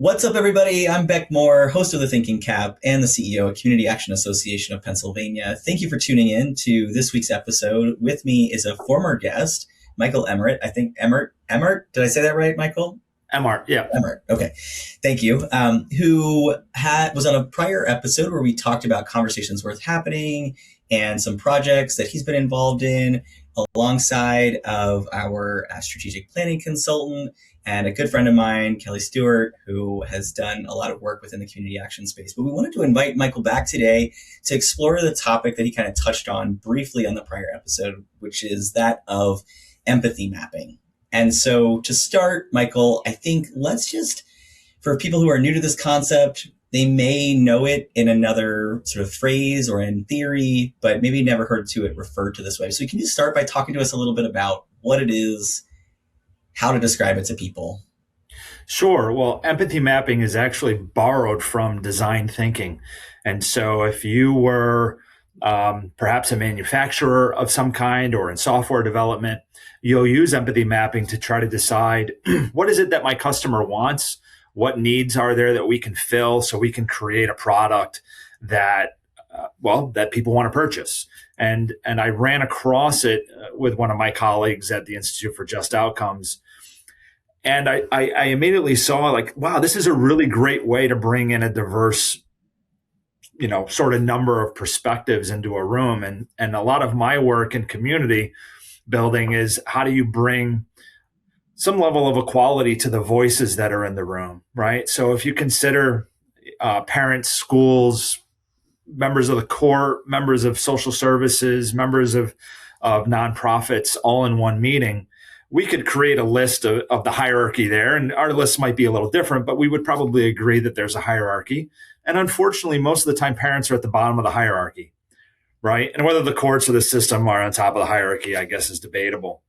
What's up, everybody? I'm Beck Moore, host of the Thinking CAAP and the CEO of Community Action Association of Pennsylvania. Thank you for tuning in to this week's episode. With me is a former guest, Michael Emmart. I think Emmart, did I say that right, Michael? Emmart, yeah. Emmart, okay. Thank you. Who was on a prior episode where we talked about conversations worth happening and some projects that he's been involved in alongside of our strategic planning consultant and a good friend of mine, Kelly Stewart, who has done a lot of work within the community action space. But we wanted to invite Michael back today to explore the topic that he kind of touched on briefly on the prior episode, which is that of empathy mapping. And so to start, Michael, I think let's just, for people who are new to this concept, they may know it in another sort of phrase or in theory, but maybe never heard to it referred to this way. So can you start by talking to us a little bit about what it is, how to describe it to people? Sure. Well, empathy mapping is actually borrowed from design thinking. And so if you were perhaps a manufacturer of some kind or in software development, you'll use empathy mapping to try to decide what is it that my customer wants? What needs are there that we can fill so we can create a product that, that people want to purchase? And I ran across it with one of my colleagues at the Institute for Just Outcomes. And I immediately saw like, wow, this is a really great way to bring in a diverse, sort of number of perspectives into a room. And a lot of my work in community building is how do you bring some level of equality to the voices that are in the room, right? So if you consider parents, schools, members of the court, members of social services, members of nonprofits all in one meeting, we could create a list of the hierarchy there. And our list might be a little different, but we would probably agree that there's a hierarchy. And unfortunately, most of the time, parents are at the bottom of the hierarchy, right? And whether the courts or the system are on top of the hierarchy, I guess, is debatable.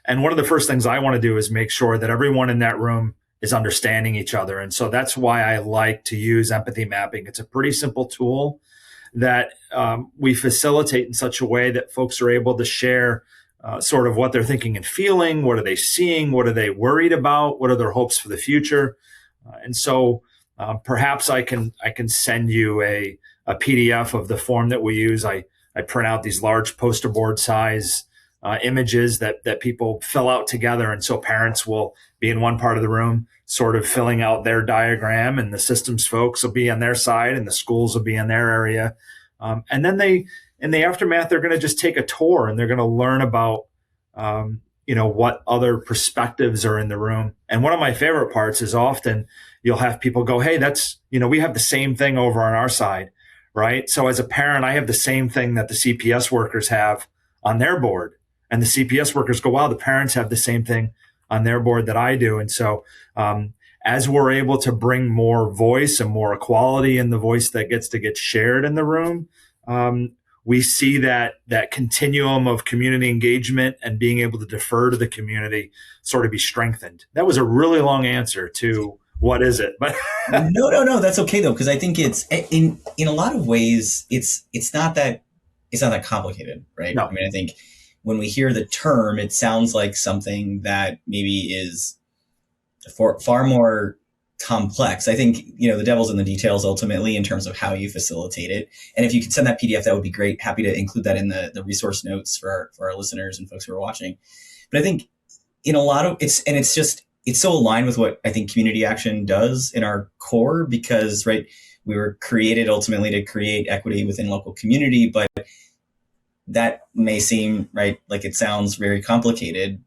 And one of the first things I want to do is make sure that everyone in that room is understanding each other. And so that's why I like to use empathy mapping. It's a pretty simple tool that we facilitate in such a way that folks are able to share sort of what they're thinking and feeling, what are they seeing, what are they worried about, what are their hopes for the future. And so perhaps I can send you a PDF of the form that we use. I print out these large poster board size images that people fill out together. And so parents will be in one part of the room sort of filling out their diagram, and the systems folks will be on their side and the schools will be in their area. And then in the aftermath, they're going to just take a tour and they're going to learn about, what other perspectives are in the room. And one of my favorite parts is often you'll have people go, hey, we have the same thing over on our side, right? So as a parent, I have the same thing that the CPS workers have on their board. And the CPS workers go, wow, the parents have the same thing on their board that I do. And so as we're able to bring more voice and more equality in the voice that gets to get shared in the room, we see that continuum of community engagement and being able to defer to the community sort of be strengthened. That was a really long answer to what is it? But No, that's okay though, because I think it's in a lot of ways it's not that complicated, right? No. I mean, I think when we hear the term, it sounds like something that maybe is far more complex. I think, the devil's in the details ultimately in terms of how you facilitate it. And if you could send that PDF, that would be great. Happy to include that in the resource notes for our listeners and folks who are watching. But I think in a lot of it's so aligned with what I think community action does in our core, because, right, we were created ultimately to create equity within local community, but that may seem, right, like it sounds very complicated,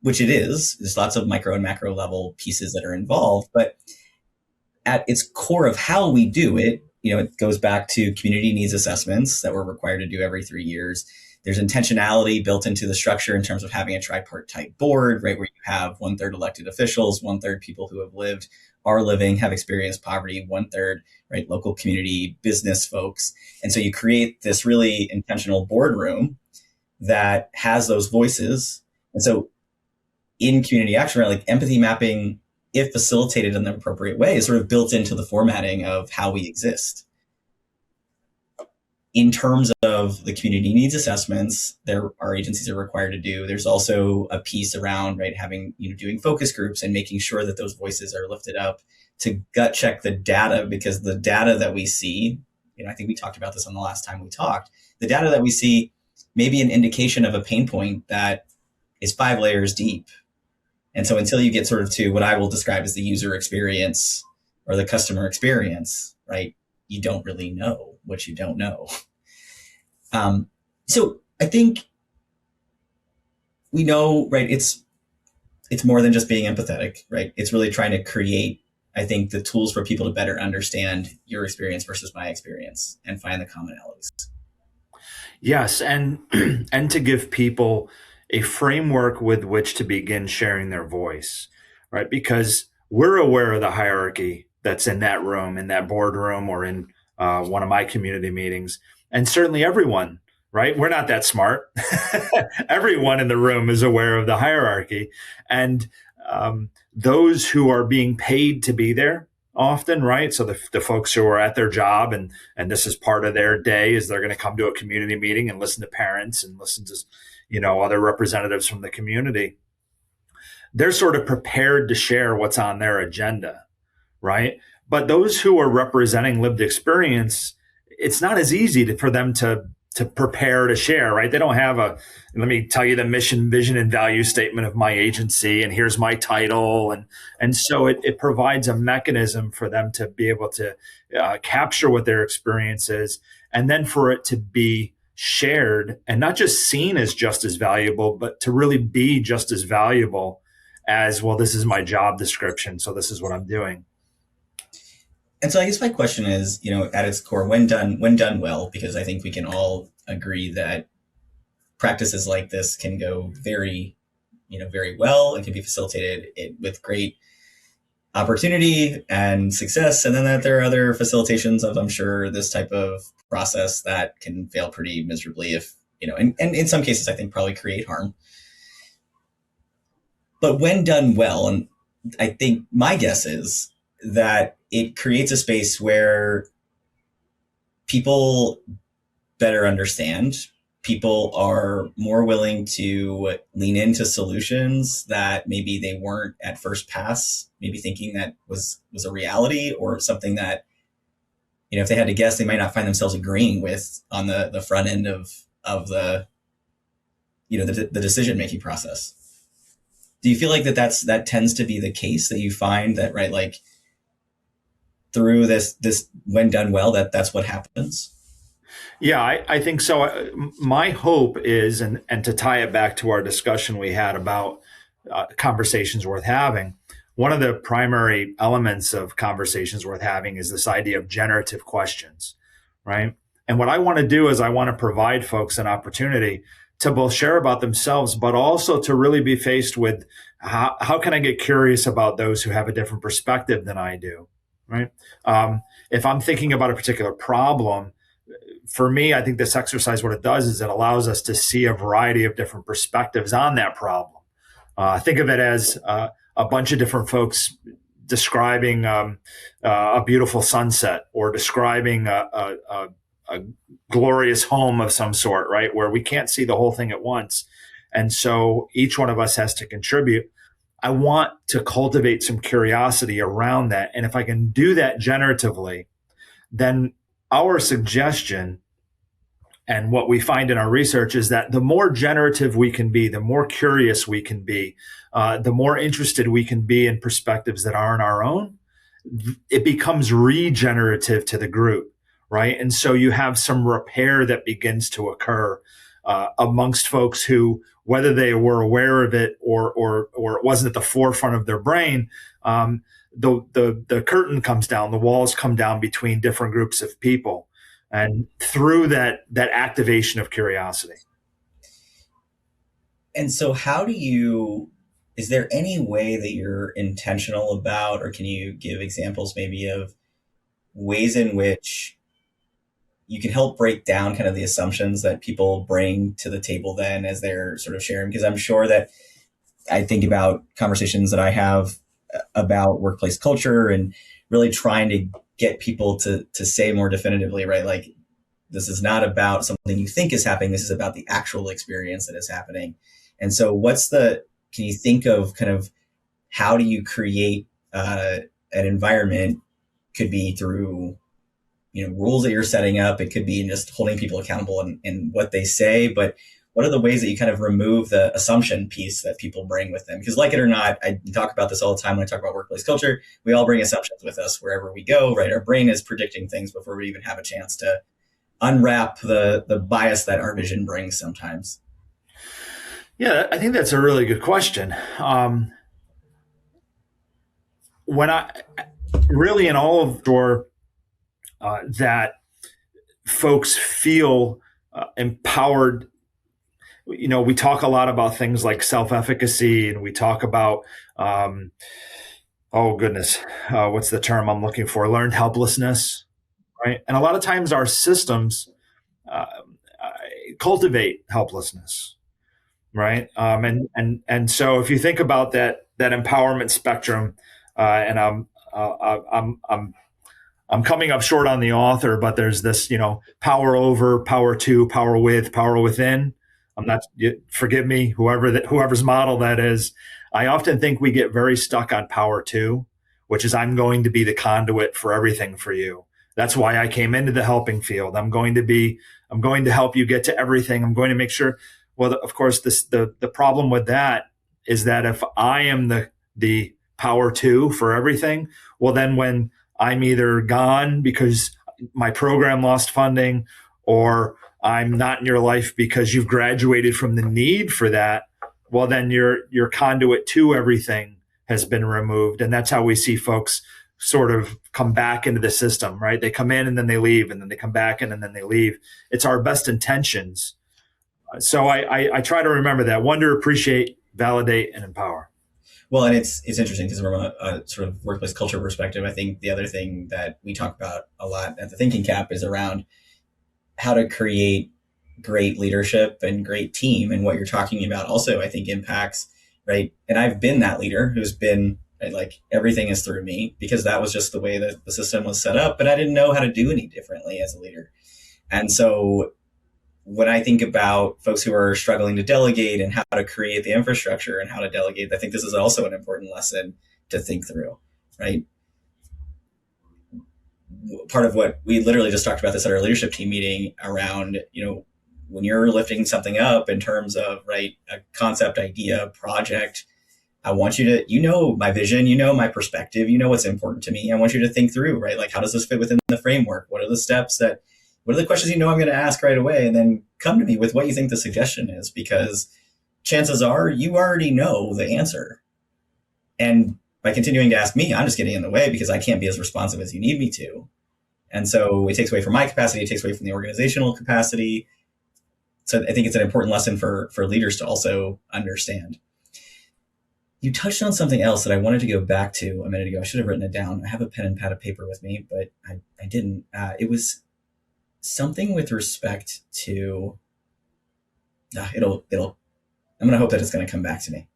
which it is. There's lots of micro and macro level pieces that are involved, but at its core of how we do it, it goes back to community needs assessments that we're required to do every 3 years. There's intentionality built into the structure in terms of having a tripartite board, right, where you have 1/3 elected officials, 1/3 people who have lived, are living, have experienced poverty, 1/3, right, local community business folks. And so you create this really intentional boardroom that has those voices. And so in community action, right, like empathy mapping, if facilitated in the appropriate way, is sort of built into the formatting of how we exist. in terms of the community needs assessments, there our agencies are required to do. There's also a piece around, right, having, doing focus groups and making sure that those voices are lifted up to gut check the data, because the data that we see, I think we talked about this on the last time we talked, the data that we see may be an indication of a pain point that is 5 layers deep. And so until you get sort of to what I will describe as the user experience or the customer experience, right, you don't really know what you don't know. So I think we know, right, it's more than just being empathetic, right? It's really trying to create, I think, the tools for people to better understand your experience versus my experience and find the commonalities. Yes, and and to give people a framework with which to begin sharing their voice, right? Because we're aware of the hierarchy that's in that room, in that boardroom, or in one of my community meetings, and certainly everyone, right? We're not that smart. Everyone in the room is aware of the hierarchy, and those who are being paid to be there often, right? So the folks who are at their job and this is part of their day is they're going to come to a community meeting and listen to parents and listen to, other representatives from the community. They're sort of prepared to share what's on their agenda, right? But those who are representing lived experience, it's not as easy for them to prepare to share, right? They don't have let me tell you the mission, vision, and value statement of my agency, and here's my title. And so it provides a mechanism for them to be able to capture what their experience is, and then for it to be shared and not just seen as just as valuable, but to really be just as valuable as, well, this is my job description, so this is what I'm doing. And so I guess my question is, at its core, when done well, because I think we can all agree that practices like this can go very, very well and can be facilitated with great opportunity and success. And then that there are other facilitations of, I'm sure, this type of process that can fail pretty miserably if, and in some cases, I think probably create harm. But when done well, and I think my guess is that it creates a space where people better understand, people are more willing to lean into solutions that maybe they weren't at first pass, maybe thinking that was a reality, or something that, if they had to guess, they might not find themselves agreeing with on the front end of the, the decision-making process. Do you feel like that tends to be the case, that you find that, right, like, through this when done well, that's what happens? Yeah, I think so. My hope is, and to tie it back to our discussion we had about conversations worth having, one of the primary elements of conversations worth having is this idea of generative questions, right? And what I want to do is I want to provide folks an opportunity to both share about themselves, but also to really be faced with how can I get curious about those who have a different perspective than I do, right? If I'm thinking about a particular problem, for me, I think this exercise, what it does is it allows us to see a variety of different perspectives on that problem. Think of it as a bunch of different folks describing a beautiful sunset, or describing a glorious home of some sort, right? Where we can't see the whole thing at once. And so each one of us has to contribute. I want to cultivate some curiosity around that. And if I can do that generatively, then our suggestion and what we find in our research is that the more generative we can be, the more curious we can be, the more interested we can be in perspectives that aren't our own, it becomes regenerative to the group, right? And so you have some repair that begins to occur amongst folks who, whether they were aware of it or it wasn't at the forefront of their brain, the curtain comes down, the walls come down between different groups of people, and through that activation of curiosity. And so is there any way that you're intentional about, or can you give examples maybe of ways in which you can help break down kind of the assumptions that people bring to the table then as they're sort of sharing? Because I'm sure that I think about conversations that I have about workplace culture and really trying to get people to say more definitively, right? Like, This is not about something you think is happening. This is about the actual experience that is happening. And so can you think of kind of how do you create an environment? Could be through, rules that you're setting up. It could be just holding people accountable in what they say, but what are the ways that you kind of remove the assumption piece that people bring with them? Because like it or not, I talk about this all the time when I talk about workplace culture. We all bring assumptions with us wherever we go, right? Our brain is predicting things before we even have a chance to unwrap the bias that our vision brings sometimes. Yeah, I think that's a really good question. When I really in all of your that folks feel empowered. We talk a lot about things like self-efficacy, and we talk about, oh goodness, what's the term I'm looking for? Learned helplessness, right? And a lot of times our systems uh, cultivate helplessness, right? And so if you think about that empowerment spectrum, and I'm coming up short on the author, but there's this, power over, power to, power with, power within. I'm not, forgive me, whoever's model that is. I often think we get very stuck on power to, which is I'm going to be the conduit for everything for you. That's why I came into the helping field. I'm going to help you get to everything. I'm going to make sure. Well, of course, the problem with that is that if I am the power to for everything, well, then when I'm either gone because my program lost funding, or I'm not in your life because you've graduated from the need for that, well, then your conduit to everything has been removed. And that's how we see folks sort of come back into the system, right? They come in and then they leave, and then they come back in and then they leave. It's our best intentions. So I try to remember that. Wonder, appreciate, validate, and empower. Well, and it's interesting because from a sort of workplace culture perspective, I think the other thing that we talk about a lot at the Thinking CAAP is around how to create great leadership and great team. And what you're talking about also, I think, impacts, right? And I've been that leader who's been, right, like everything is through me, because that was just the way that the system was set up, but I didn't know how to do any differently as a leader. And so when I think about folks who are struggling to delegate and how to create the infrastructure and how to delegate, I think this is also an important lesson to think through, right? Part of what we literally just talked about this at our leadership team meeting around, when you're lifting something up in terms of, right, a concept, idea, project, I want you to, my vision, my perspective, what's important to me. I want you to think through, right? Like, how does this fit within the framework? What are the steps what are the questions I'm going to ask right away? And then come to me with what you think the suggestion is, because chances are you already know the answer. And by continuing to ask me, I'm just getting in the way because I can't be as responsive as you need me to. And so it takes away from my capacity. It takes away from the organizational capacity. So I think it's an important lesson for leaders to also understand. You touched on something else that I wanted to go back to a minute ago. I should have written it down. I have a pen and pad of paper with me, but I didn't. It was something with respect to, I'm going to hope that it's going to come back to me.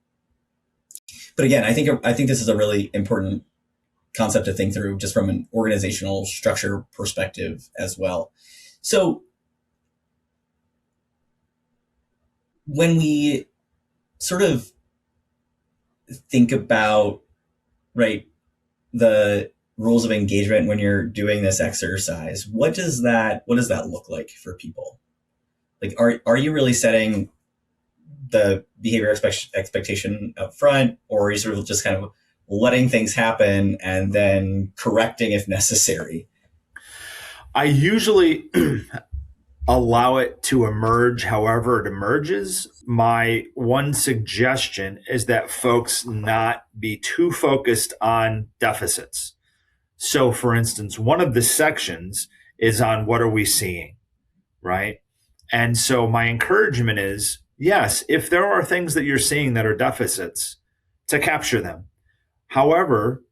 But again, I think this is a really important concept to think through just from an organizational structure perspective as well. So when we sort of think about, right, the rules of engagement when you're doing this exercise, what does that look like for people? Like, are you really setting the behavior expectation up front, or are you sort of just kind of letting things happen and then correcting if necessary? I usually allow it to emerge however it emerges. My one suggestion is that folks not be too focused on deficits. So, for instance, one of the sections is on what are we seeing, right? And so my encouragement is, yes, if there are things that you're seeing that are deficits, to capture them. However,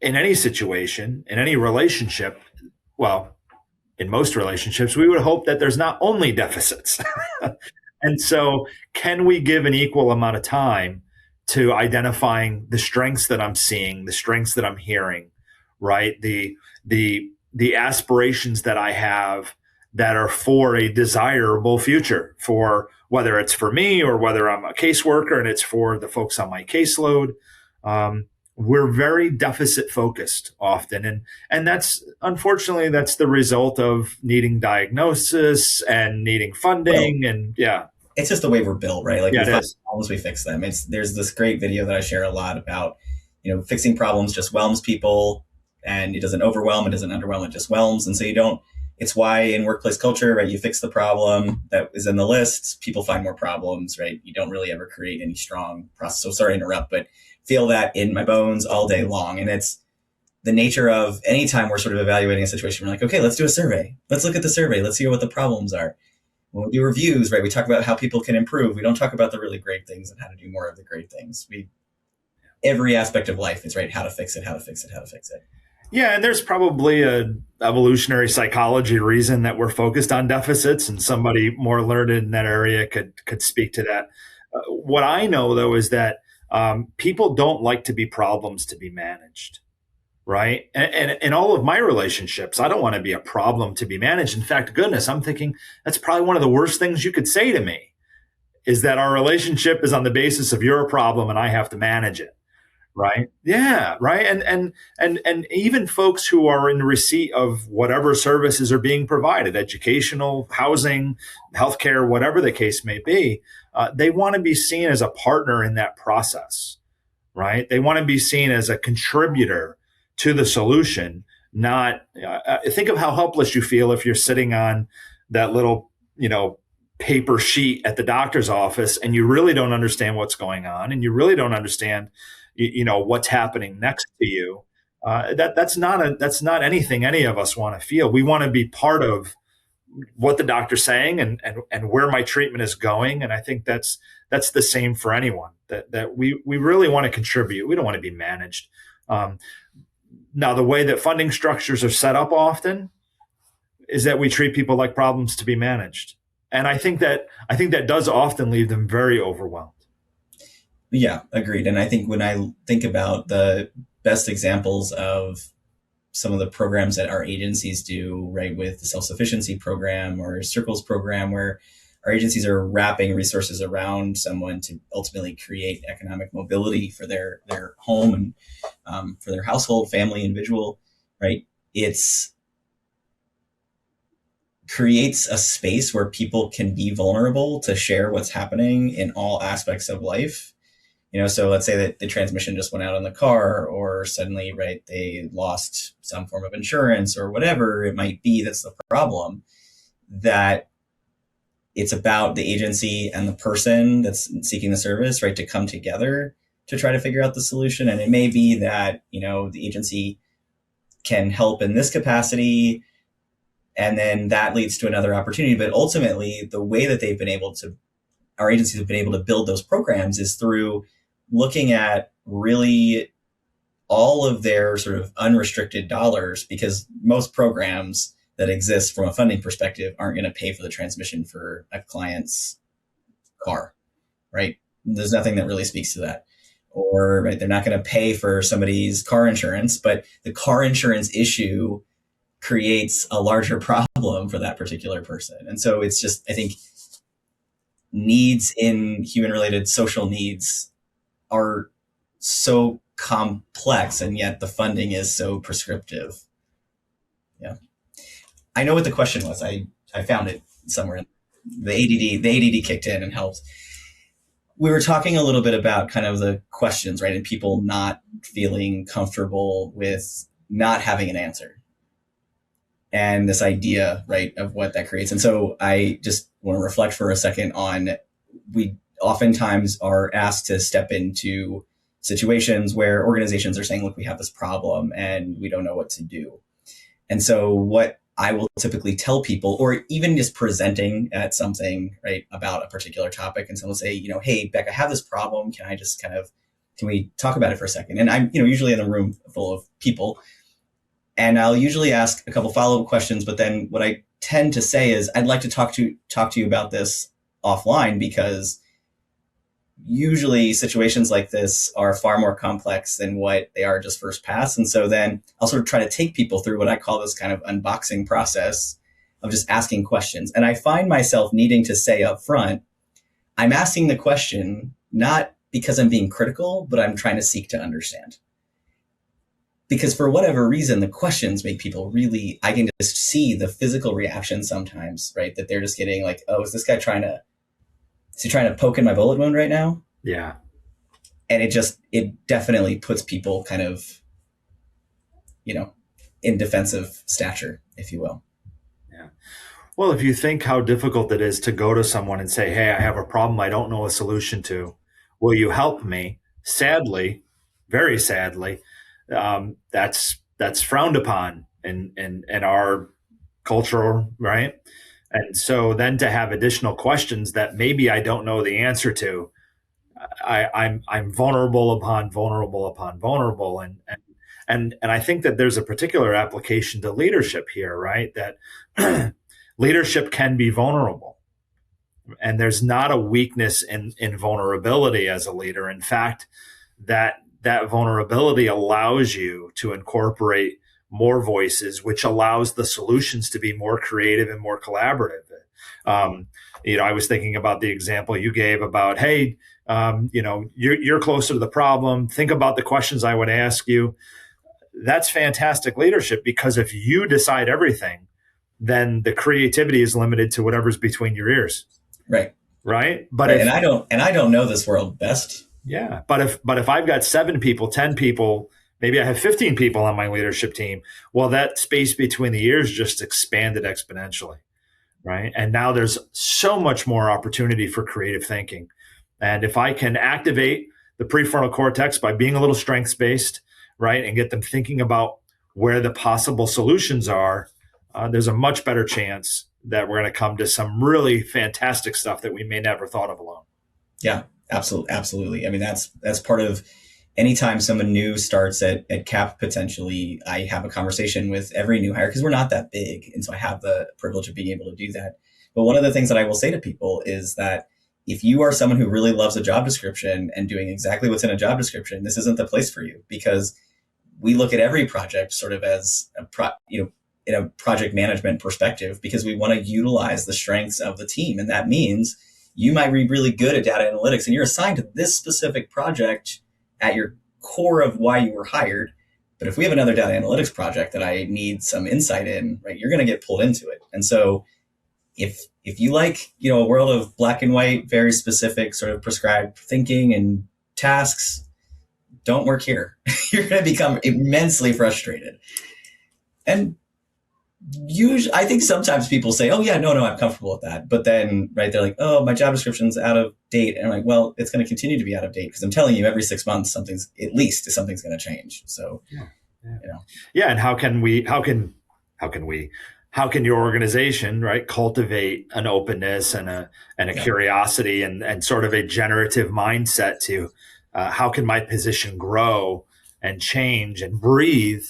in any situation, in any relationship, well, in most relationships, we would hope that there's not only deficits. And so can we give an equal amount of time to identifying the strengths that I'm seeing, the strengths that I'm hearing, right? The aspirations that I have, that are for a desirable future, for whether it's for me or whether I'm a caseworker and it's for the folks on my caseload. We're very deficit focused often. And that's, unfortunately, that's the result of needing diagnosis and needing Well, funding. And yeah, it's just the way we're built, right? Like yeah, we it find is. problems, we fix them. There's this great video that I share a lot about, fixing problems just whelms people, and it doesn't overwhelm, it doesn't underwhelm, it just whelms. And so you don't. It's why in workplace culture, right? You fix the problem that is in the list, people find more problems, right? You don't really ever create any strong process. So sorry to interrupt, but feel that in my bones all day long. And it's the nature of anytime we're sort of evaluating a situation, we're like, okay, let's do a survey. Let's look at the survey. Let's hear what the problems are. When we do reviews, right, we talk about how people can improve. We don't talk about the really great things and how to do more of the great things. Every aspect of life is right, how to fix it, how to fix it, how to fix it. Yeah, and there's probably a evolutionary psychology reason that we're focused on deficits, and somebody more learned in that area could speak to that. What I know though is that people don't like to be problems to be managed, right? And in all of my relationships, I don't want to be a problem to be managed. In fact, goodness, I'm thinking that's probably one of the worst things you could say to me is that our relationship is on the basis of you're a problem and I have to manage it. Right. Yeah. Right. And even folks who are in receipt of whatever services are being provided, educational, housing, healthcare, whatever the case may be, they want to be seen as a partner in that process. Right. They want to be seen as a contributor to the solution. Not think of how helpless you feel if you're sitting on that little, paper sheet at the doctor's office and you really don't understand what's going on and you really don't understand what's happening next to you. That's not anything any of us want to feel. We want to be part of what the doctor's saying and where my treatment is going. And I think that's the same for anyone, that we really want to contribute. We don't want to be managed. Now, the way that funding structures are set up often is that we treat people like problems to be managed. And I think that does often leave them very overwhelmed. Yeah, agreed. And I think when I think about the best examples of some of the programs that our agencies do, right, with the self-sufficiency program or circles program, where our agencies are wrapping resources around someone to ultimately create economic mobility for their home and for their household, family, individual, right? It's creates a space where people can be vulnerable to share what's happening in all aspects of life. So let's say that the transmission just went out in the car, or suddenly, right, they lost some form of insurance or whatever it might be. That's the problem. That it's about the agency and the person that's seeking the service, right, to come together to try to figure out the solution. And it may be that, the agency can help in this capacity, and then that leads to another opportunity. But ultimately, the way that our agencies have been able to build those programs is through looking at really all of their sort of unrestricted dollars, because most programs that exist from a funding perspective aren't going to pay for the transmission for a client's car, right? There's nothing that really speaks to that. Or, right, they're not going to pay for somebody's car insurance, but the car insurance issue creates a larger problem for that particular person. And so it's just, I think, needs in human related social needs are so complex, and yet the funding is so prescriptive. Yeah. I know what the question was. I found it somewhere. The ADD kicked in and helped. We were talking a little bit about kind of the questions, right? And people not feeling comfortable with not having an answer, and this idea, right, of what that creates. And so I just want to reflect for a second on, we oftentimes are asked to step into situations where organizations are saying, look, we have this problem and we don't know what to do. And so what I will typically tell people, or even just presenting at something, right, about a particular topic, and someone will say, hey, Beck, I have this problem. Can we talk about it for a second? And I'm, usually in a room full of people, and I'll usually ask a couple follow-up questions, but then what I tend to say is, I'd like to talk to you about this offline, because usually situations like this are far more complex than what they are just first pass. And so then I'll sort of try to take people through what I call this kind of unboxing process of just asking questions. And I find myself needing to say up front, I'm asking the question not because I'm being critical, but I'm trying to seek to understand. Because for whatever reason, the questions make people really, I can just see the physical reaction sometimes, right? That they're just getting like, oh, is he trying to poke in my bullet wound right now? Yeah. And it definitely puts people kind of, in defensive stature, if you will. Yeah. Well, if you think how difficult it is to go to someone and say, hey, I have a problem I don't know a solution to, will you help me? Sadly, very sadly, that's frowned upon in our culture, right? And so then to have additional questions that maybe I don't know the answer to, I'm vulnerable upon vulnerable upon vulnerable, and I think that there's a particular application to leadership here, right? That leadership can be vulnerable, and there's not a weakness in vulnerability as a leader. In fact, that vulnerability allows you to incorporate more voices, which allows the solutions to be more creative and more collaborative. I was thinking about the example you gave about, hey, you're closer to the problem. Think about the questions I would ask you. That's fantastic leadership, because if you decide everything, then the creativity is limited to whatever's between your ears. Right. Right. But right. And I don't know this world best. Yeah. But if I've got 7 people, 10 people, maybe I have 15 people on my leadership team, well, that space between the ears just expanded exponentially. Right. And now there's so much more opportunity for creative thinking. And if I can activate the prefrontal cortex by being a little strengths based, right, and get them thinking about where the possible solutions are, there's a much better chance that we're going to come to some really fantastic stuff that we may never thought of alone. Yeah, absolutely. I mean, that's part of anytime someone new starts at CAAP, potentially, I have a conversation with every new hire, because we're not that big. And so I have the privilege of being able to do that. But one of the things that I will say to people is that if you are someone who really loves a job description and doing exactly what's in a job description, this isn't the place for you, because we look at every project sort of as in a project management perspective, because we want to utilize the strengths of the team. And that means you might be really good at data analytics and you're assigned to this specific project at your core of why you were hired. But if we have another data analytics project that I need some insight in, right, you're going to get pulled into it. And so if you like, a world of black and white, very specific sort of prescribed thinking and tasks, don't work here. You're going to become immensely frustrated. And usually, I think sometimes people say, oh yeah, no, I'm comfortable with that. But then, right, they're like, oh, my job description's out of date. And I'm like, well, it's going to continue to be out of date, because I'm telling you every 6 months, something's going to change. So, Yeah. And how can your organization, right, cultivate an openness and a curiosity and sort of a generative mindset to how can my position grow and change and breathe,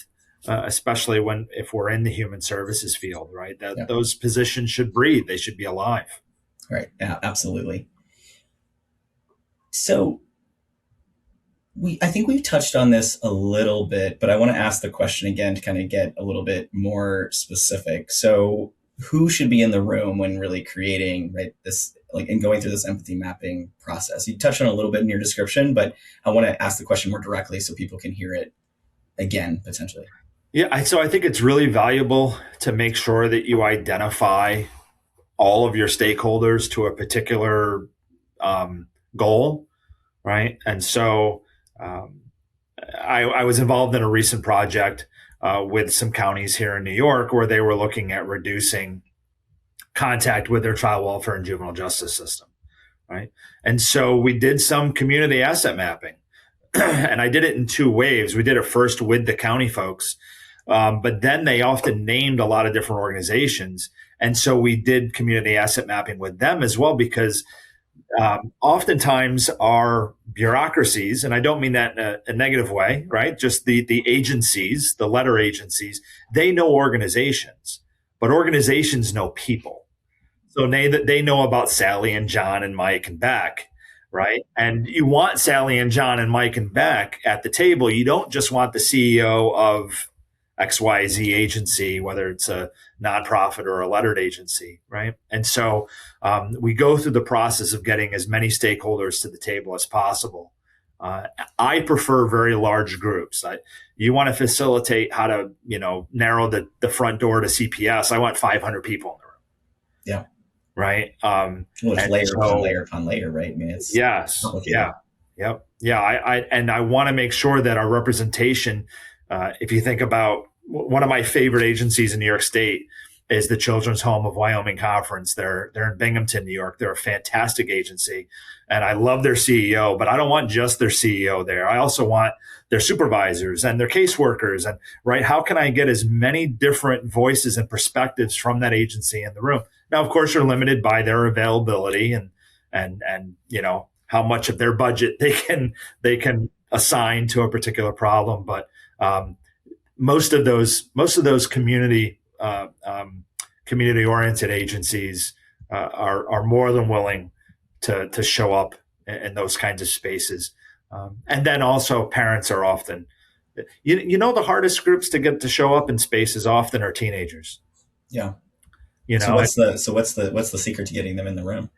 especially if we're in the human services field, right? Those positions should breathe. They should be alive. Right. Yeah, absolutely. So I think we've touched on this a little bit, but I want to ask the question again to kind of get a little bit more specific. So who should be in the room when really creating, right, this, like, and going through this empathy mapping process? You touched on a little bit in your description, but I want to ask the question more directly so people can hear it again, potentially. Yeah. So I think it's really valuable to make sure that you identify all of your stakeholders to a particular goal, right? And so I was involved in a recent project with some counties here in New York where they were looking at reducing contact with their child welfare and juvenile justice system, right? And so we did some community asset mapping. And I did it in 2 waves. We did it first with the county folks, but then they often named a lot of different organizations. And so we did community asset mapping with them as well, because oftentimes our bureaucracies, and I don't mean that in a negative way, right? Just the agencies, the letter agencies, they know organizations, but organizations know people. So they know about Sally and John and Mike and Beck, right? And you want Sally and John and Mike and Beck at the table. You don't just want the CEO of XYZ agency, whether it's a nonprofit or a lettered agency, right? And so we go through the process of getting as many stakeholders to the table as possible. I prefer very large groups. You want to facilitate how to, narrow the front door to CPS. I want 500 people in the room. Yeah. Right. Well, it's layer upon layer upon layer, right? I mean, it's yes. Yeah. Yep. Yeah. I want to make sure that our representation, if you think about one of my favorite agencies in New York State is the Children's Home of Wyoming Conference. They're in Binghamton, New York. They're a fantastic agency, and I love their CEO, but I don't want just their CEO there. I also want their supervisors and their caseworkers, and right. How can I get as many different voices and perspectives from that agency in the room? Now, of course, you're limited by their availability and how much of their budget they can assign to a particular problem. But most of those community oriented agencies are more than willing to show up in those kinds of spaces. And then also parents are often, the hardest groups to get to show up in spaces often are teenagers. Yeah. So what's the secret to getting them in the room?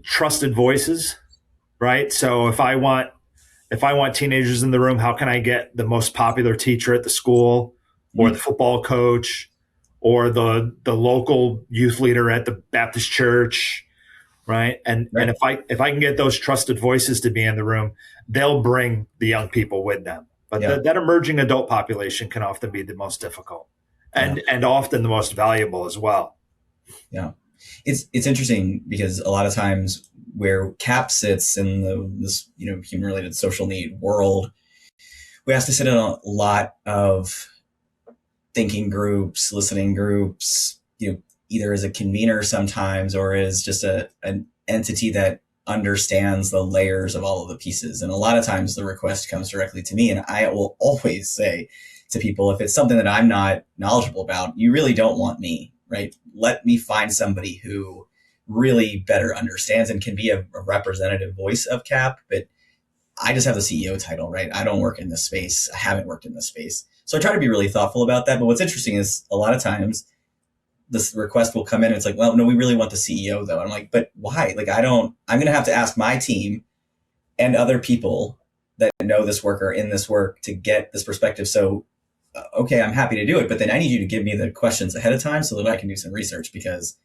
Trusted voices, right? So if I want teenagers in the room, how can I get the most popular teacher at the school, or the football coach, or the local youth leader at the Baptist church, right? And if I can get those trusted voices to be in the room, they'll bring the young people with them. But that emerging adult population can often be the most difficult. And often the most valuable as well. Yeah, it's interesting because a lot of times where CAAP sits in this human related social need world, we have to sit in a lot of thinking groups, listening groups, either as a convener sometimes or as just an entity that understands the layers of all of the pieces. And a lot of times the request comes directly to me, and I will always say to people, if it's something that I'm not knowledgeable about, you really don't want me, right? Let me find somebody who really better understands and can be a representative voice of CAAP. But I just have the CEO title, right? I don't work in this space. I haven't worked in this space. So I try to be really thoughtful about that. But what's interesting is a lot of times this request will come in and it's like, well, no, we really want the CEO though. And I'm like, but why? Like, I'm going to have to ask my team and other people that know this work or in this work to get this perspective. So okay, I'm happy to do it, but then I need you to give me the questions ahead of time so that I can do some research, because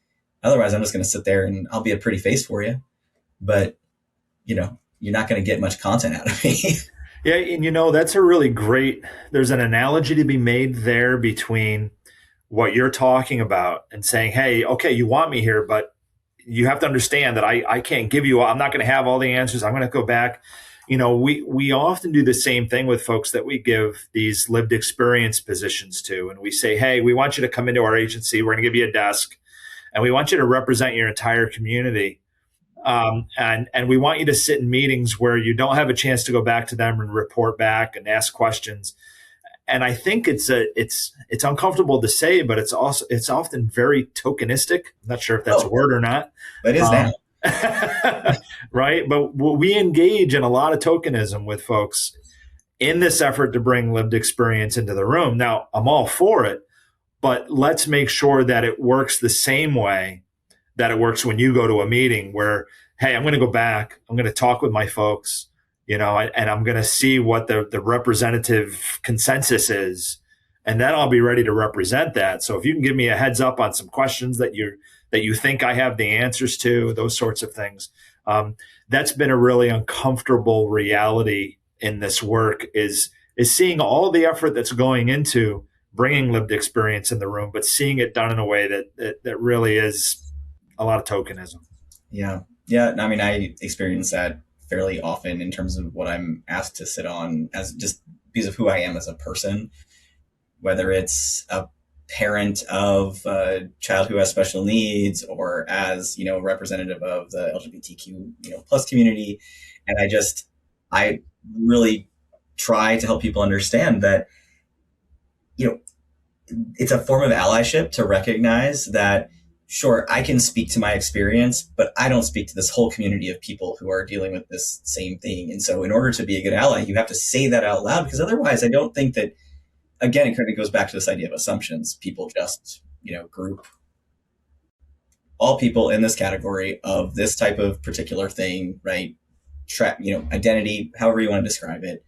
otherwise I'm just going to sit there and I'll be a pretty face for you, but you're not going to get much content out of me. Yeah. And that's a really great, there's an analogy to be made there between what you're talking about and saying, hey, okay, you want me here, but you have to understand that I can't give you, I'm not going to have all the answers. I'm going to go back. We often do the same thing with folks that we give these lived experience positions to. And we say, hey, we want you to come into our agency. We're going to give you a desk and we want you to represent your entire community. And we want you to sit in meetings where you don't have a chance to go back to them and report back and ask questions. And I think it's uncomfortable to say, but it's often very tokenistic. I'm not sure if that's a word or not. But it is now. Right. But we engage in a lot of tokenism with folks in this effort to bring lived experience into the room. Now, I'm all for it, but let's make sure that it works the same way that it works when you go to a meeting where, hey, I'm going to go back, I'm going to talk with my folks, and I'm going to see what the representative consensus is. And then I'll be ready to represent that. So if you can give me a heads up on some questions that you think I have the answers to, those sorts of things. That's been a really uncomfortable reality in this work is seeing all the effort that's going into bringing lived experience in the room, but seeing it done in a way that really is a lot of tokenism. Yeah. Yeah. I mean, I experience that fairly often in terms of what I'm asked to sit on as just because of who I am as a person, whether it's a parent of a child who has special needs or as, a representative of the LGBTQ, plus community. And I really try to help people understand that, it's a form of allyship to recognize that, sure, I can speak to my experience, but I don't speak to this whole community of people who are dealing with this same thing. And so in order to be a good ally, you have to say that out loud, because otherwise I don't think that again, it kind of goes back to this idea of assumptions. People just, group all people in this category of this type of particular thing, right? Identity, however you want to describe it,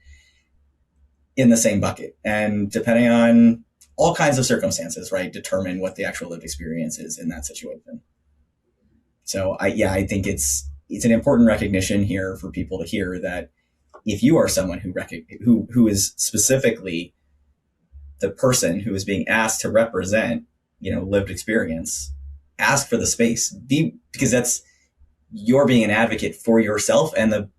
in the same bucket. And depending on all kinds of circumstances, right, determine what the actual lived experience is in that situation. So I think it's an important recognition here for people to hear that if you are someone who is specifically the person who is being asked to represent, lived experience, ask for the space, because you're being an advocate for yourself and the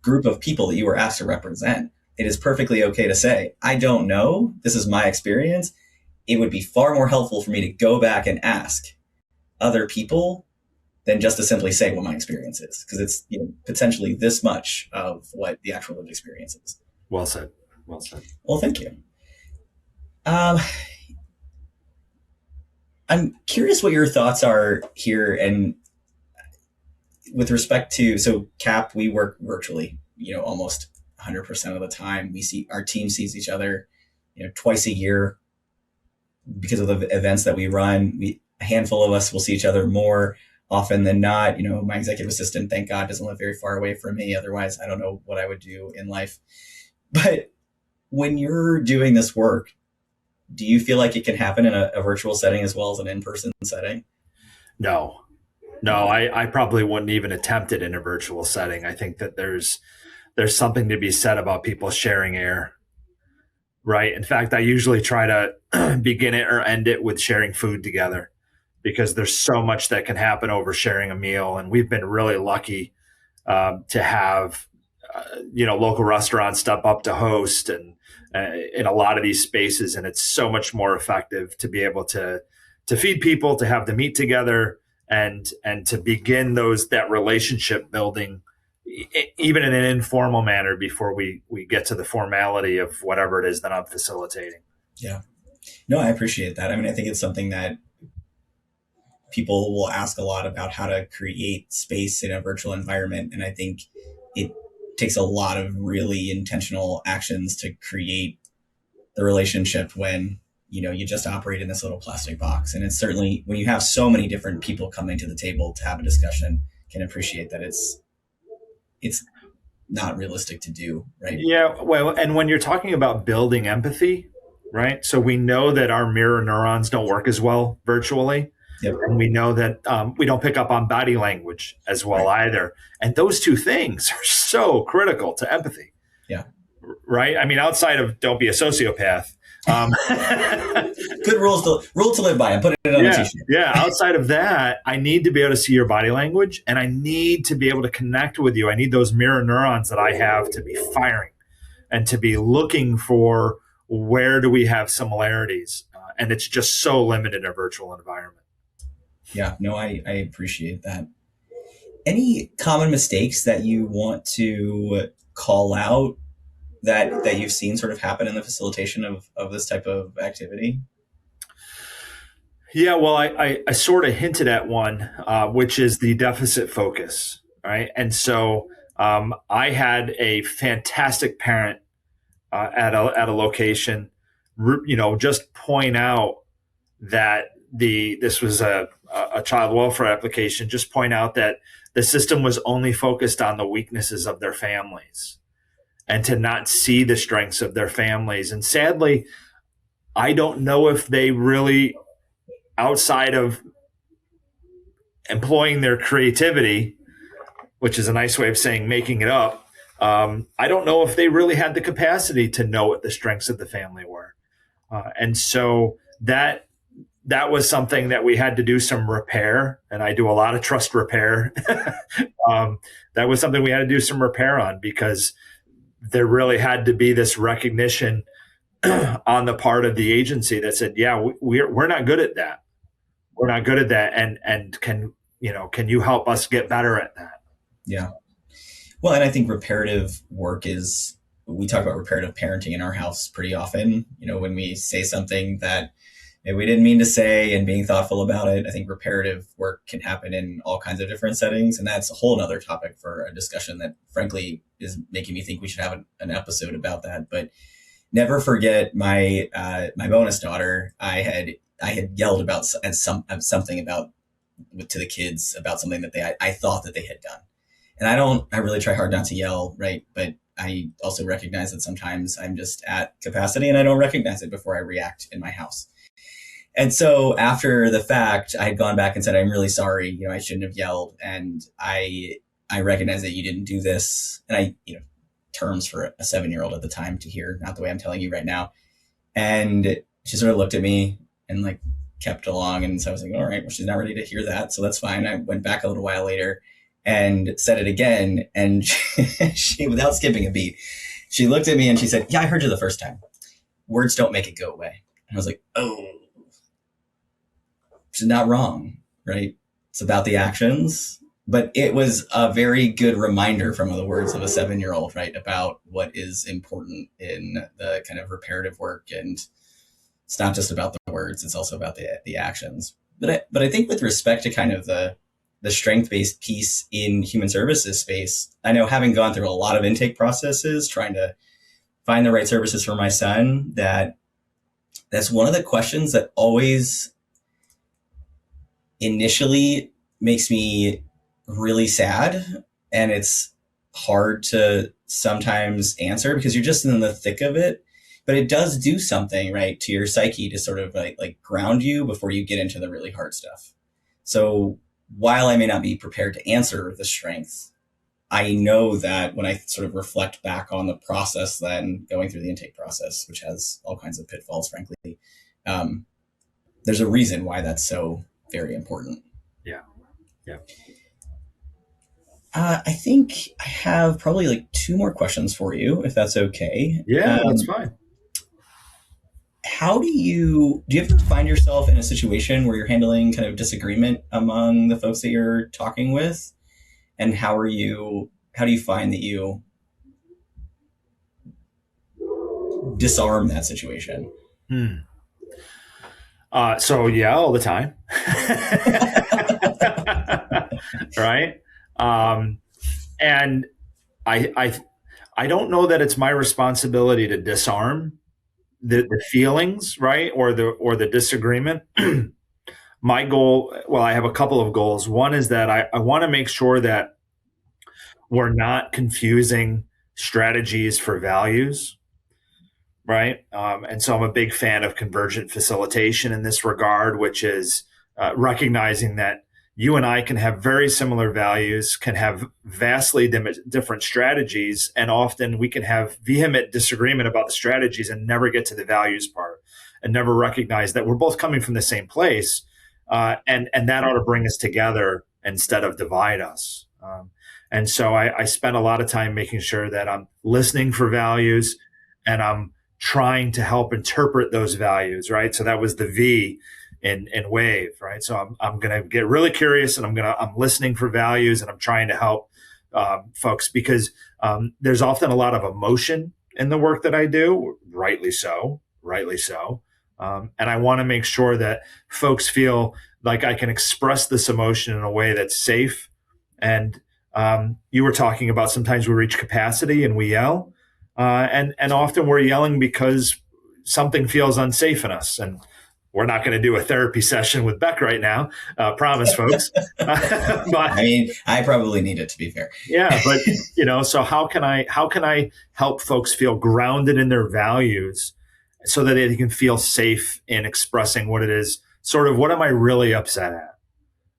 group of people that you were asked to represent. It is perfectly okay to say, I don't know, this is my experience. It would be far more helpful for me to go back and ask other people than just to simply say what my experience is, because it's potentially this much of what the actual lived experience is. Well said. Well said. Well, thank you. I'm curious what your thoughts are here, and with respect to, so CAAP, we work virtually, almost 100% of the time. Our team sees each other, twice a year because of the events that we run. A handful of us will see each other more often than not. My executive assistant, thank God, doesn't live very far away from me. Otherwise, I don't know what I would do in life. But when you're doing this work, do you feel like it can happen in a virtual setting as well as an in-person setting? No, I probably wouldn't even attempt it in a virtual setting. I think that there's something to be said about people sharing air, right? In fact, I usually try to begin it or end it with sharing food together, because there's so much that can happen over sharing a meal. And we've been really lucky to have, local restaurants step up to host and in a lot of these spaces. And it's so much more effective to be able to feed people, to have them eat together, and to begin that relationship building, even in an informal manner, before we get to the formality of whatever it is that I'm facilitating. Yeah. No, I appreciate that. I mean, I think it's something that people will ask a lot about, how to create space in a virtual environment. And I think it takes a lot of really intentional actions to create the relationship when, you just operate in this little plastic box. And it's certainly, when you have so many different people coming to the table to have a discussion, can appreciate that it's not realistic to do, right? Yeah. Well, and when you're talking about building empathy, right? So we know that our mirror neurons don't work as well virtually. Yep. And we know that we don't pick up on body language as well either. And those two things are so critical to empathy. Yeah. Right. I mean, outside of don't be a sociopath. Good rule to live by, and put it on a t-shirt. Yeah. Outside of that, I need to be able to see your body language, and I need to be able to connect with you. I need those mirror neurons that I have to be firing and to be looking for where do we have similarities. And it's just so limited in a virtual environment. Yeah, no, I appreciate that. Any common mistakes that you want to call out that you've seen sort of happen in the facilitation of this type of activity? Yeah, well, I sort of hinted at one, which is the deficit focus, right? And so I had a fantastic parent at a location, just point out that this was a child welfare application, just point out that the system was only focused on the weaknesses of their families and to not see the strengths of their families. And sadly, I don't know if they really, outside of employing their creativity, which is a nice way of saying making it up, I don't know if they really had the capacity to know what the strengths of the family were. And so that was something that we had to do some repair, and I do a lot of trust repair. That was something we had to do some repair on, because there really had to be this recognition on the part of the agency that said, yeah, we're not good at that. We're not good at that. And can you help us get better at that? Yeah. Well, and I think reparative work we talk about reparative parenting in our house pretty often. When we say something that maybe we didn't mean to say, and being thoughtful about it. I think reparative work can happen in all kinds of different settings. And that's a whole other topic for a discussion that frankly is making me think we should have an episode about that. But never forget my bonus daughter. I had yelled at something about to the kids about something that I thought that they had done. And I really try hard not to yell, right? But I also recognize that sometimes I'm just at capacity and I don't recognize it before I react in my house. And so after the fact, I had gone back and said, I'm really sorry. I shouldn't have yelled. And I recognize that you didn't do this. And terms for a 7-year-old at the time to hear, not the way I'm telling you right now. And she sort of looked at me and like kept along. And so I was like, all right, well, she's not ready to hear that. So that's fine. I went back a little while later and said it again. And she, without skipping a beat, she looked at me and she said, yeah, I heard you the first time. Words don't make it go away. And I was like, oh, she's not wrong, right? It's about the actions. But it was a very good reminder from the words of a 7-year-old, right, about what is important in the kind of reparative work. And it's not just about the words, it's also about the actions. But I think with respect to kind of the strength-based piece in human services space, I know, having gone through a lot of intake processes, trying to find the right services for my son, that's one of the questions that always initially makes me really sad, and it's hard to sometimes answer because you're just in the thick of it. But it does do something, right, to your psyche to sort of like ground you before you get into the really hard stuff. So while I may not be prepared to answer the strengths, I know that when I sort of reflect back on the process, then going through the intake process, which has all kinds of pitfalls, frankly, there's a reason why that's so very important. Yeah. Yeah. I think I have probably like 2 more questions for you, if that's okay. Yeah, that's fine. How do you ever find yourself in a situation where you're handling kind of disagreement among the folks that you're talking with? And how do you find that you disarm that situation? So yeah, all the time. Right. And I don't know that it's my responsibility to disarm the feelings, right, or the disagreement. My goal, well, I have a couple of goals. One is that I want to make sure that we're not confusing strategies for values, right? And so I'm a big fan of convergent facilitation in this regard, which is recognizing that you and I can have very similar values, can have vastly different strategies, and often we can have vehement disagreement about the strategies and never get to the values part and never recognize that we're both coming from the same place. And that ought to bring us together instead of divide us. And so I spend a lot of time making sure that I'm listening for values and I'm trying to help interpret those values, right? So that was the V in wave, right? So I'm going to get really curious and I'm listening for values and I'm trying to help folks because there's often a lot of emotion in the work that I do, rightly so. And I want to make sure that folks feel like I can express this emotion in a way that's safe. And you were talking about sometimes we reach capacity and we yell. And often we're yelling because something feels unsafe in us. And we're not going to do a therapy session with Beck right now, promise, folks. But I mean, I probably need it, to be fair. Yeah, but so how can I help folks feel grounded in their values so that they can feel safe in expressing what it is, sort of what am I really upset at?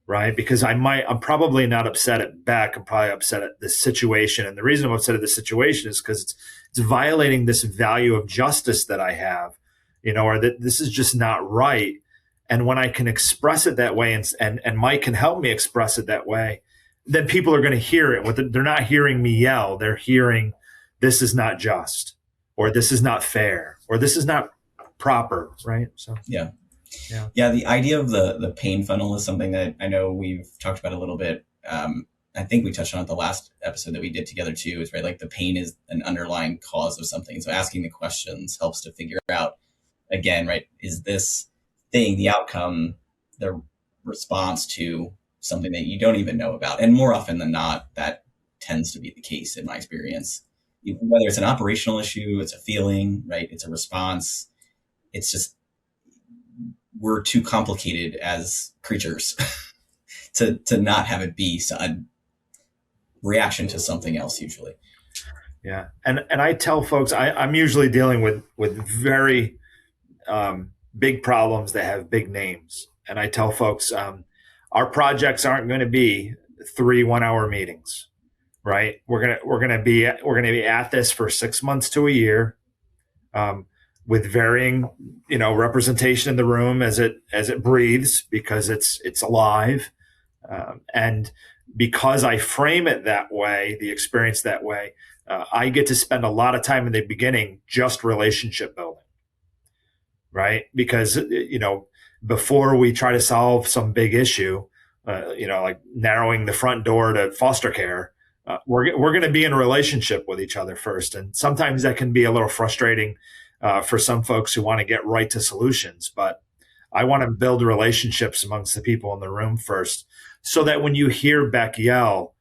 Right? Because I'm probably not upset at Beck. I'm probably upset at the situation. And the reason I'm upset at the situation is because it's violating this value of justice that I have, or that this is just not right. And when I can express it that way and Mike can help me express it that way, then people are going to hear it. They're not hearing me yell. They're hearing this is not just, or this is not fair, or this is not proper. Right. So, yeah. Yeah. The idea of the pain funnel is something that I know we've talked about a little bit. I think we touched on it the last episode that we did together too, is right. Like the pain is an underlying cause of something. So asking the questions helps to figure out again, right. Is this thing, the outcome, the response to something that you don't even know about? And more often than not, that tends to be the case in my experience. whether it's an operational issue, it's a feeling, right? It's a response. It's just, we're too complicated as creatures to not have it be a reaction to something else usually. Yeah. And I tell folks, I'm usually dealing with very big problems that have big names. And I tell folks, our projects aren't going to be 3 1-hour meetings, right? We're gonna be at this for 6 months to a year, with varying, representation in the room as it breathes, because it's alive, and because I frame it that way, the experience that way, I get to spend a lot of time in the beginning just relationship building, right? Because before we try to solve some big issue, like narrowing the front door to foster care, we're going to be in a relationship with each other first, and sometimes that can be a little frustrating for some folks who want to get right to solutions. But I want to build relationships amongst the people in the room first, so that when you hear Beck yell,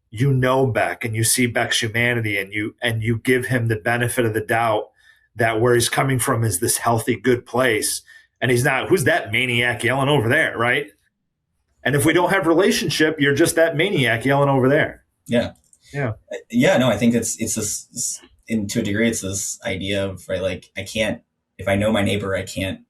you know Beck and you see Beck's humanity, and you give him the benefit of the doubt that where he's coming from is this healthy, good place. And he's not, who's that maniac yelling over there, right? And if we don't have relationship, you're just that maniac yelling over there. Yeah. Yeah. Yeah. No, I think it's this, to a degree, it's this idea of, right, like, I can't, if I know my neighbor, I can't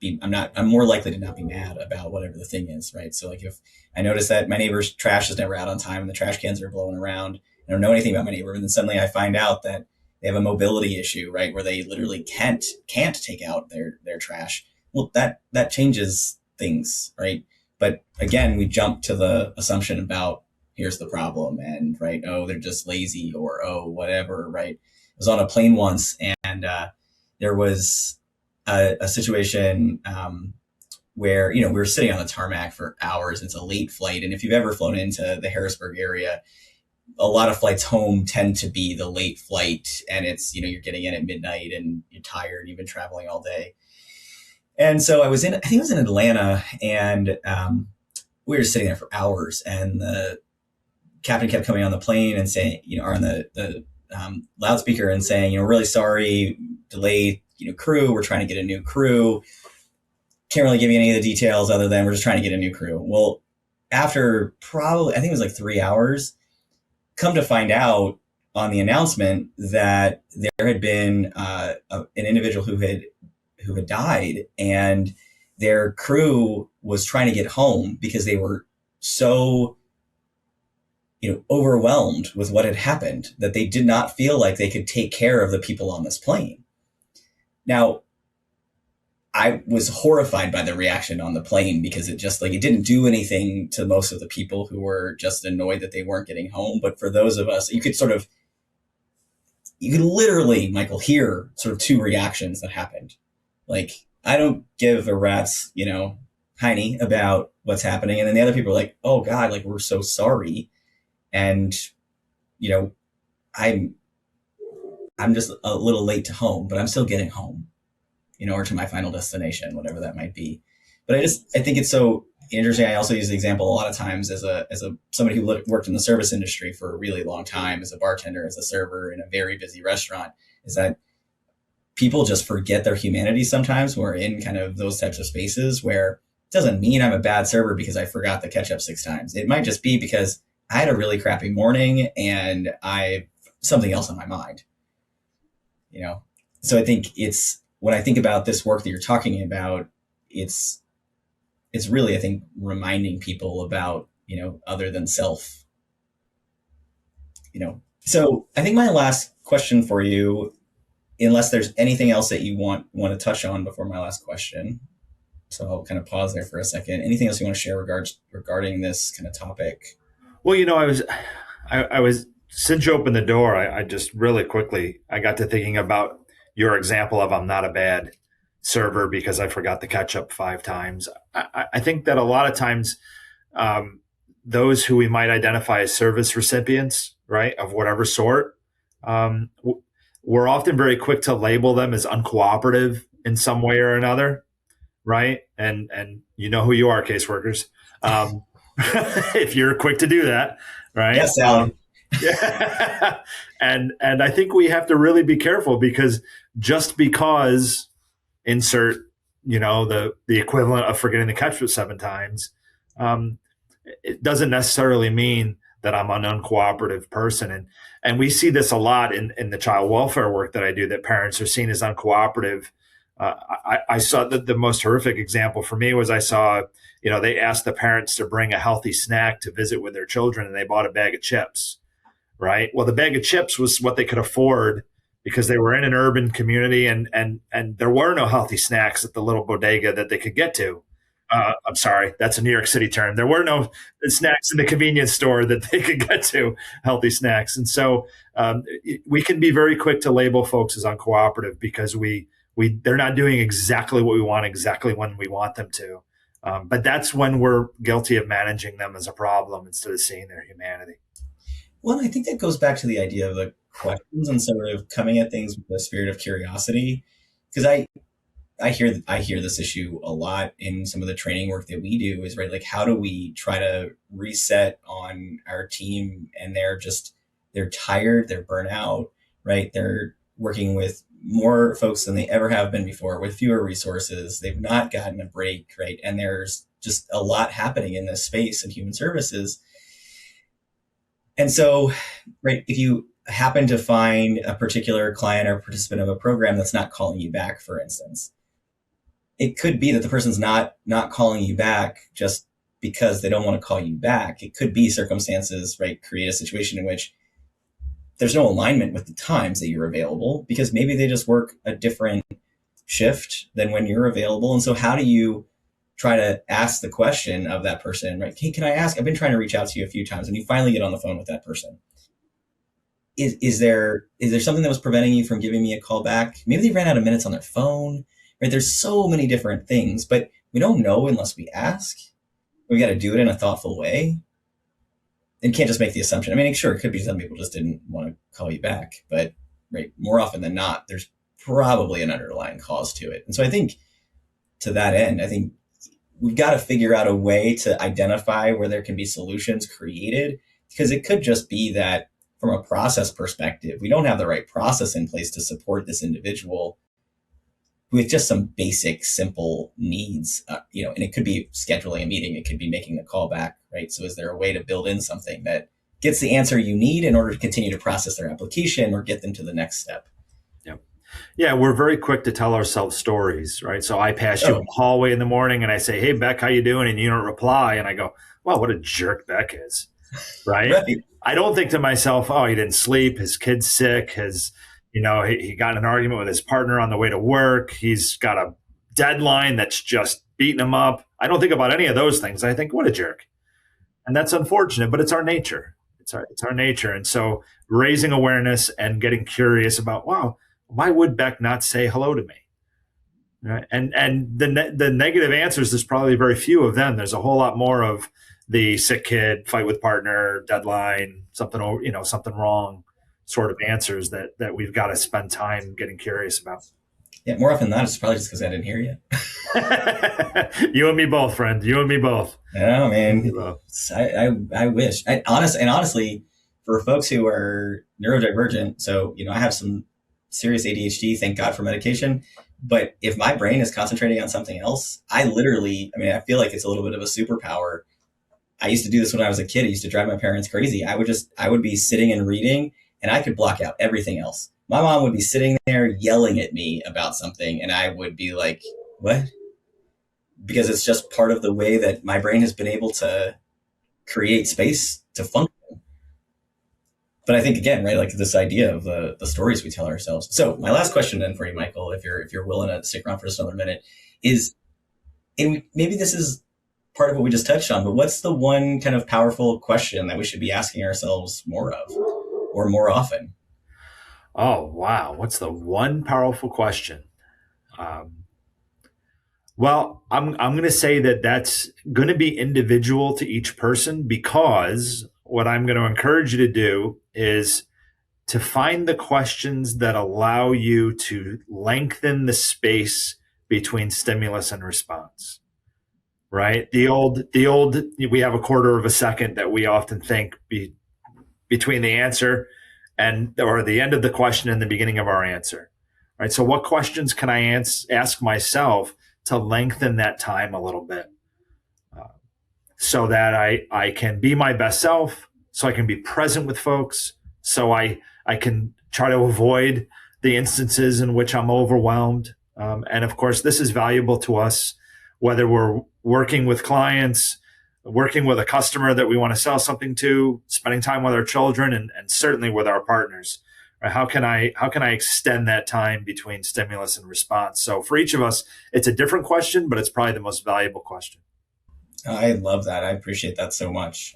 be, I'm more likely to not be mad about whatever the thing is, right? So like, if I notice that my neighbor's trash is never out on time and the trash cans are blowing around, I don't know anything about my neighbor, and then suddenly I find out that they have a mobility issue, right, where they literally can't take out their trash. Well, that changes things, right? But again, we jump to the assumption about, here's the problem, and right, oh, they're just lazy, or oh, whatever, right? I was on a plane once, and there was a situation where, we were sitting on the tarmac for hours. It's a late flight, and if you've ever flown into the Harrisburg area, a lot of flights home tend to be the late flight, and it's, you're getting in at midnight and you're tired, you've been traveling all day. And so I think it was in Atlanta, and we were just sitting there for hours, and the captain kept coming on the plane and saying, or on the loudspeaker, and saying, really sorry, delayed, crew, we're trying to get a new crew. Can't really give you any of the details other than we're just trying to get a new crew. Well, after probably, I think it was like 3 hours, come to find out on the announcement that there had been an individual who had died, and their crew was trying to get home because they were so overwhelmed with what had happened that they did not feel like they could take care of the people on this plane. Now, I was horrified by the reaction on the plane, because it just, like, it didn't do anything to most of the people who were just annoyed that they weren't getting home. But for those of us, you could literally, Michael, hear sort of two reactions that happened. Like, I don't give a rat's, hiney about what's happening. And then the other people are like, oh God, like, we're so sorry. And, I'm just a little late to home, but I'm still getting home, or to my final destination, whatever that might be. But I think it's so interesting. I also use the example a lot of times as somebody who worked in the service industry for a really long time, as a bartender, as a server in a very busy restaurant, is that people just forget their humanity sometimes when we're in kind of those types of spaces, where it doesn't mean I'm a bad server because I forgot the ketchup 6 times. It might just be because I had a really crappy morning and I something else on my mind. So I think when I think about this work that you're talking about, it's really, I think, reminding people about, other than self, So I think my last question for you, unless there's anything else that you want to touch on before my last question. So I'll kind of pause there for a second. Anything else you want to share regarding this kind of topic? Well, I was, since you opened the door, I just really quickly, I got to thinking about your example of, I'm not a bad server because I forgot the ketchup 5 times. I think that a lot of times, those who we might identify as service recipients, right, of whatever sort, we're often very quick to label them as uncooperative in some way or another, right? And you know who you are, caseworkers. If you're quick to do that, right? Yes, Sally. Yeah. And I think we have to really be careful, because just because insert, the equivalent of forgetting the ketchup 7 times, um, it doesn't necessarily mean that I'm an uncooperative person. And we see this a lot in the child welfare work that I do, that parents are seen as uncooperative. I saw that the most horrific example for me was, I saw, they asked the parents to bring a healthy snack to visit with their children, and they bought a bag of chips, right? Well, the bag of chips was what they could afford, because they were in an urban community, and there were no healthy snacks at the little bodega that they could get to. I'm sorry, that's a New York City term. There were no snacks in the convenience store that they could get to, healthy snacks. And so we can be very quick to label folks as uncooperative, because they're not doing exactly what we want, exactly when we want them to. But that's when we're guilty of managing them as a problem instead of seeing their humanity. Well, I think that goes back to the idea of the questions and sort of coming at things with the spirit of curiosity. Because I hear this issue a lot in some of the training work that we do, is right, like, how do we try to reset on our team, and they're tired, they're burnt out, right? They're working with more folks than they ever have been before, with fewer resources. They've not gotten a break, right? And there's just a lot happening in this space in human services. And so, right, if you happen to find a particular client or participant of a program that's not calling you back, for instance, it could be that the person's not calling you back just because they don't want to call you back. It could be circumstances, right, create a situation in which there's no alignment with the times that you're available, because maybe they just work a different shift than when you're available. And so how do you try to ask the question of that person, right? Hey, can I ask? I've been trying to reach out to you a few times, and you finally get on the phone with that person. Is there something that was preventing you from giving me a call back? Maybe they ran out of minutes on their phone, right? There's so many different things, but we don't know unless we ask. We got to do it in a thoughtful way, and can't just make the assumption. I mean, sure, it could be some people just didn't want to call you back, but right, more often than not, there's probably an underlying cause to it. And so I think, to that end, I think we've got to figure out a way to identify where there can be solutions created, because it could just be that from a process perspective, we don't have the right process in place to support this individual with just some basic, simple needs, and it could be scheduling a meeting. It could be making a call back, right? So is there a way to build in something that gets the answer you need in order to continue to process their application or get them to the next step? Yeah, we're very quick to tell ourselves stories, right? So I pass you in the hallway in the morning and I say, "Hey, Beck, how you doing?" And you don't reply. And I go, "Well, what a jerk Beck is," right? Right. I don't think to myself, "Oh, he didn't sleep. His kid's sick. He got in an argument with his partner on the way to work. He's got a deadline that's just beating him up." I don't think about any of those things. I think, what a jerk. And that's unfortunate, but it's our nature. It's our nature. And so raising awareness and getting curious about, wow, why would Beck not say hello to me? Right? And the negative answers, there's probably very few of them. There's a whole lot more of the sick kid, fight with partner, deadline, something wrong sort of answers that we've got to spend time getting curious about. Yeah, more often than not, it's probably just because I didn't hear you. You and me both, friend. You and me both. Oh man, I wish. Honestly, for folks who are neurodivergent, so I have some serious ADHD. Thank God for medication. But if my brain is concentrating on something else, I feel like it's a little bit of a superpower. I used to do this when I was a kid. I used to drive my parents crazy. I would be sitting and reading, and I could block out everything else. My mom would be sitting there yelling at me about something, and I would be like, "What?" Because it's just part of the way that my brain has been able to create space to function. But I think, again, right, like this idea of the stories we tell ourselves. So my last question then for you, Michael, if you're willing to stick around for just another minute, is, and maybe this is part of what we just touched on, but what's the one kind of powerful question that we should be asking ourselves more of, or more often? Oh, wow. What's the one powerful question? Well, I'm going to say that's going to be individual to each person, because what I'm going to encourage you to do is to find the questions that allow you to lengthen the space between stimulus and response. Right? The old we have a quarter of a second that we often think between the answer or the end of the question and the beginning of our answer, right? So what questions can I ask myself to lengthen that time a little bit, so that I can be my best self, so I can be present with folks, so I can try to avoid the instances in which I'm overwhelmed. And of course, this is valuable to us, whether we're working with clients, working with a customer that we want to sell something to, spending time with our children, and certainly with our partners. Right? How can I extend that time between stimulus and response? So for each of us, it's a different question, but it's probably the most valuable question. I love that. I appreciate that so much.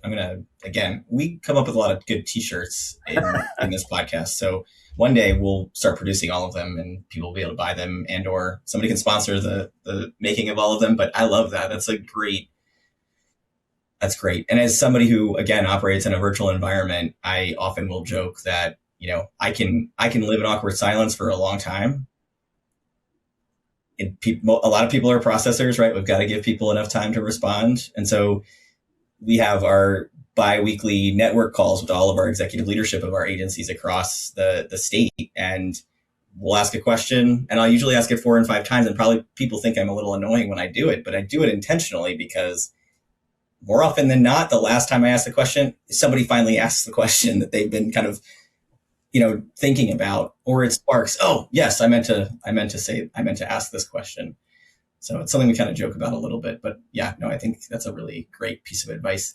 We come up with a lot of good t-shirts in this podcast. So one day we'll start producing all of them and people will be able to buy them, and or somebody can sponsor the making of all of them. But I love that. That's great. And as somebody who, again, operates in a virtual environment, I often will joke that, I can live in awkward silence for a long time. A lot of people are processors, right? We've got to give people enough time to respond. And so we have our bi-weekly network calls with all of our executive leadership of our agencies across the state. And we'll ask a question, and I'll usually ask it 4 and 5 times. And probably people think I'm a little annoying when I do it, but I do it intentionally because more often than not, the last time I ask the question, somebody finally asks the question that they've been kind of, thinking about, or it sparks, oh yes, I meant to ask this question. So it's something we kind of joke about a little bit, but yeah, no, I think that's a really great piece of advice.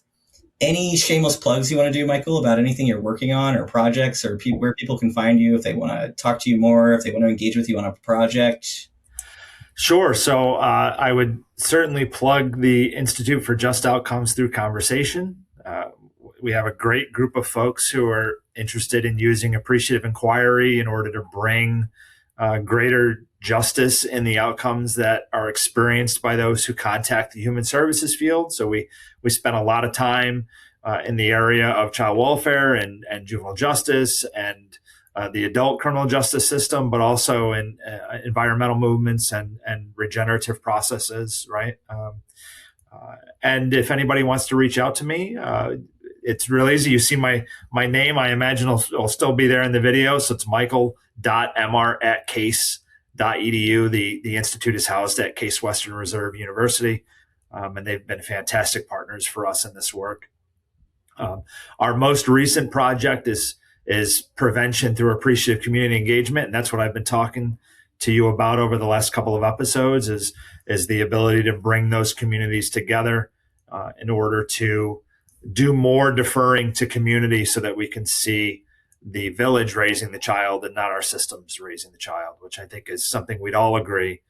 Any shameless plugs you want to do, Michael, about anything you're working on or projects, or where people can find you if they want to talk to you more, if they want to engage with you on a project? Sure. So I would certainly plug the Institute for Just Outcomes Through Conversation. We have a great group of folks who are interested in using appreciative inquiry in order to bring greater justice in the outcomes that are experienced by those who contact the human services field. So we spend a lot of time in the area of child welfare and juvenile justice and the adult criminal justice system, but also in environmental movements and regenerative processes, right? And if anybody wants to reach out to me, it's really easy. You see my name, I imagine will still be there in the video. So it's michael.emmart@case.edu. The Institute is housed at Case Western Reserve University, and they've been fantastic partners for us in this work. Our most recent project is prevention through appreciative community engagement. And that's what I've been talking to you about over the last couple of episodes is the ability to bring those communities together in order to do more deferring to community so that we can see the village raising the child and not our systems raising the child, which I think is something we'd all agree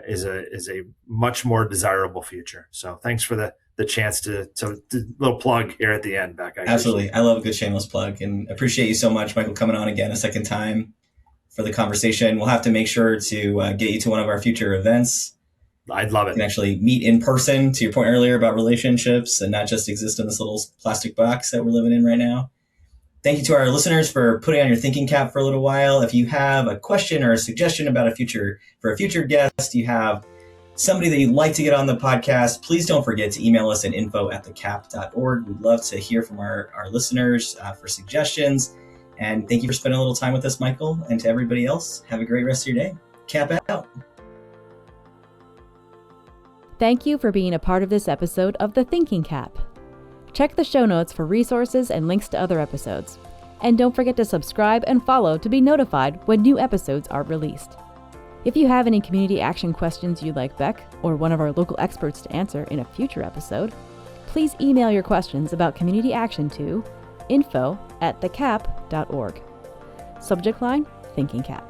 is a much more desirable future. So thanks for the chance to little plug here at the end, Beck. Absolutely. I love a good shameless plug, and appreciate you so much, Michael, coming on again a second time for the conversation. We'll have to make sure to get you to one of our future events. I'd love it. You can actually meet in person, to your point earlier about relationships and not just exist in this little plastic box that we're living in right now. Thank you to our listeners for putting on your thinking cap for a little while. If you have a question or a suggestion about a future guest, you have somebody that you'd like to get on the podcast, please don't forget to email us at info@thecaap.org. We'd love to hear from our listeners for suggestions. And thank you for spending a little time with us, Michael. And to everybody else, have a great rest of your day. Cap out. Thank you for being a part of this episode of the Thinking CAAP. Check the show notes for resources and links to other episodes. And don't forget to subscribe and follow to be notified when new episodes are released. If you have any community action questions you'd like Beck or one of our local experts to answer in a future episode, please email your questions about community action to info@thecaap.org. Subject line, Thinking CAAP.